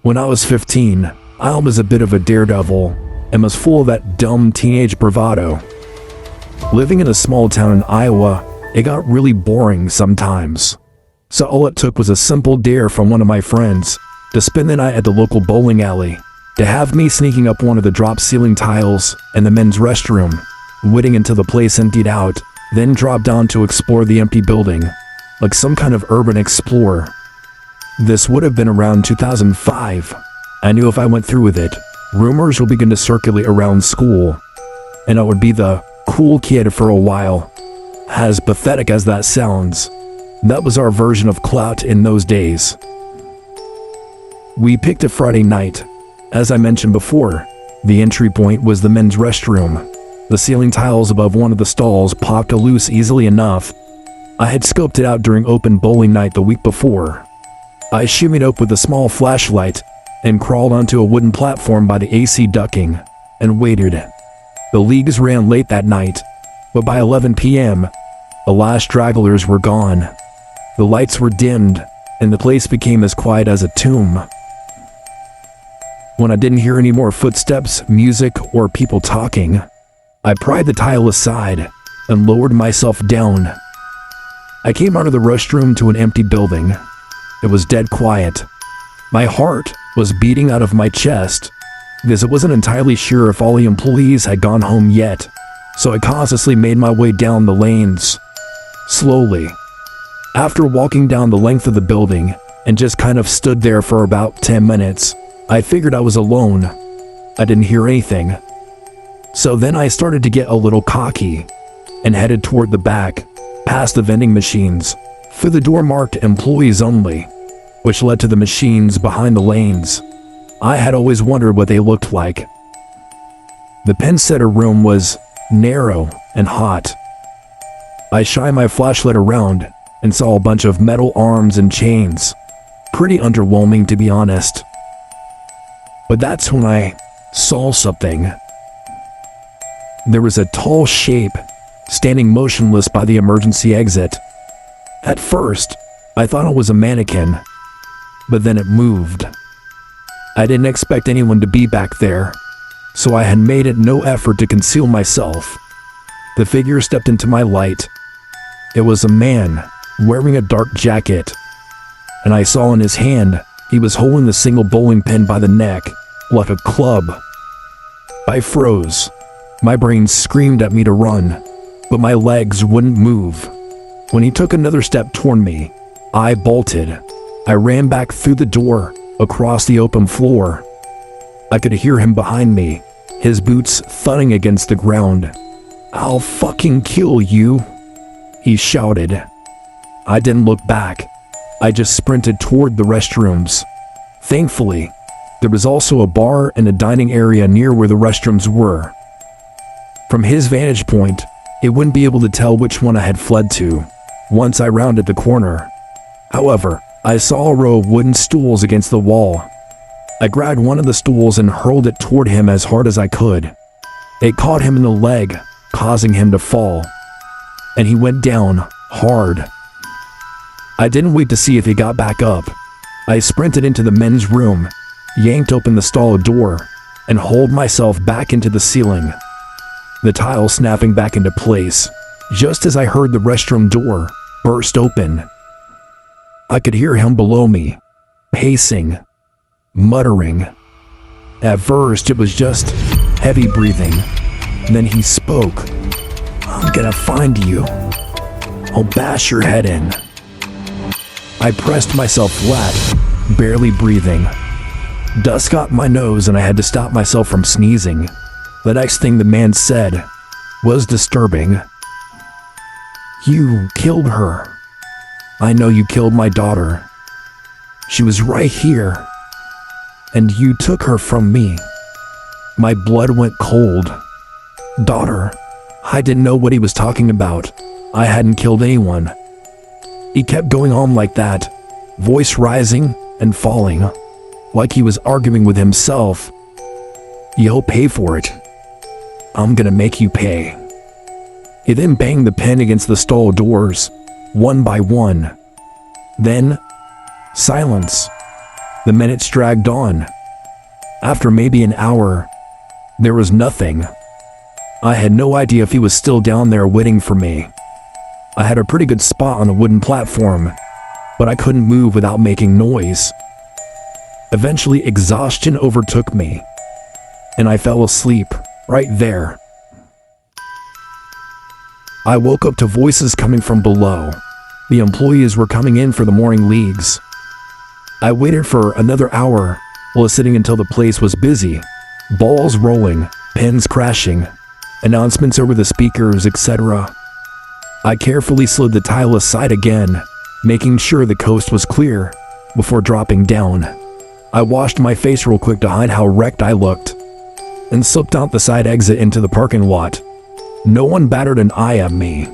When I was 15, I was a bit of a daredevil and was full of that dumb teenage bravado. Living in a small town in Iowa, it got really boring sometimes. So all it took was a simple dare from one of my friends to spend the night at the local bowling alley, to have me sneaking up one of the drop ceiling tiles in the men's restroom, waiting until the place emptied out, then drop down to explore the empty building, like some kind of urban explorer. This would have been around 2005. I knew if I went through with it, rumors would begin to circulate around school, and I would be the cool kid for a while. As pathetic as that sounds, that was our version of clout in those days. We picked a Friday night. As I mentioned before, the entry point was the men's restroom. The ceiling tiles above one of the stalls popped loose easily enough. I had scoped it out during open bowling night the week before. I shimmied up with a small flashlight and crawled onto a wooden platform by the AC ducting and waited. The leagues ran late that night, but by 11 p.m., the last stragglers were gone. The lights were dimmed, and the place became as quiet as a tomb. When I didn't hear any more footsteps, music, or people talking, I pried the tile aside and lowered myself down. I came out of the restroom to an empty building. It was dead quiet. My heart was beating out of my chest, because I wasn't entirely sure if all the employees had gone home yet, so I cautiously made my way down the lanes. Slowly. After walking down the length of the building and just kind of stood there for about 10 minutes, I figured I was alone. I didn't hear anything. So then I started to get a little cocky and headed toward the back, past the vending machines, through the door marked employees only, which led to the machines behind the lanes. I had always wondered what they looked like. The pen setter room was narrow and hot. I shined my flashlight around and saw a bunch of metal arms and chains. Pretty underwhelming, to be honest. But that's when I saw something. There was a tall shape standing motionless by the emergency exit. At first, I thought it was a mannequin, but then it moved. I didn't expect anyone to be back there, so I had made it no effort to conceal myself. The figure stepped into my light. It was a man wearing a dark jacket, and I saw in his hand he was holding the single bowling pin by the neck, like a club. I froze. My brain screamed at me to run, but my legs wouldn't move. When he took another step toward me, I bolted. I ran back through the door, across the open floor. I could hear him behind me, his boots thudding against the ground. "I'll fucking kill you," he shouted. I didn't look back. I just sprinted toward the restrooms. Thankfully, there was also a bar and a dining area near where the restrooms were. From his vantage point, it wouldn't be able to tell which one I had fled to once I rounded the corner. However, I saw a row of wooden stools against the wall. I grabbed one of the stools and hurled it toward him as hard as I could. It caught him in the leg, causing him to fall, and he went down hard. I didn't wait to see if he got back up. I sprinted into the men's room, yanked open the stall door, and hauled myself back into the ceiling, the tile snapping back into place just as I heard the restroom door burst open. I could hear him below me, pacing, muttering. At first it was just heavy breathing. Then he spoke. "I'm gonna find you. I'll bash your head in." I pressed myself flat, barely breathing. Dust got my nose and I had to stop myself from sneezing. The next thing the man said was disturbing. "You killed her. I know you killed my daughter. She was right here, and you took her from me." My blood went cold. Daughter? I didn't know what he was talking about. I hadn't killed anyone. He kept going on like that, voice rising and falling, like he was arguing with himself. "You'll pay for it. I'm gonna make you pay." He then banged the pen against the stall doors, one by one. Then, silence. The minutes dragged on. After maybe an hour, there was nothing. I had no idea if he was still down there waiting for me. I had a pretty good spot on a wooden platform, but I couldn't move without making noise. Eventually, exhaustion overtook me, and I fell asleep right there. I woke up to voices coming from below. The employees were coming in for the morning leagues. I waited for another hour while sitting until the place was busy. Balls rolling, pins crashing, announcements over the speakers, etc. I carefully slid the tile aside again, making sure the coast was clear before dropping down. I washed my face real quick to hide how wrecked I looked, and slipped out the side exit into the parking lot. No one batted an eye at me.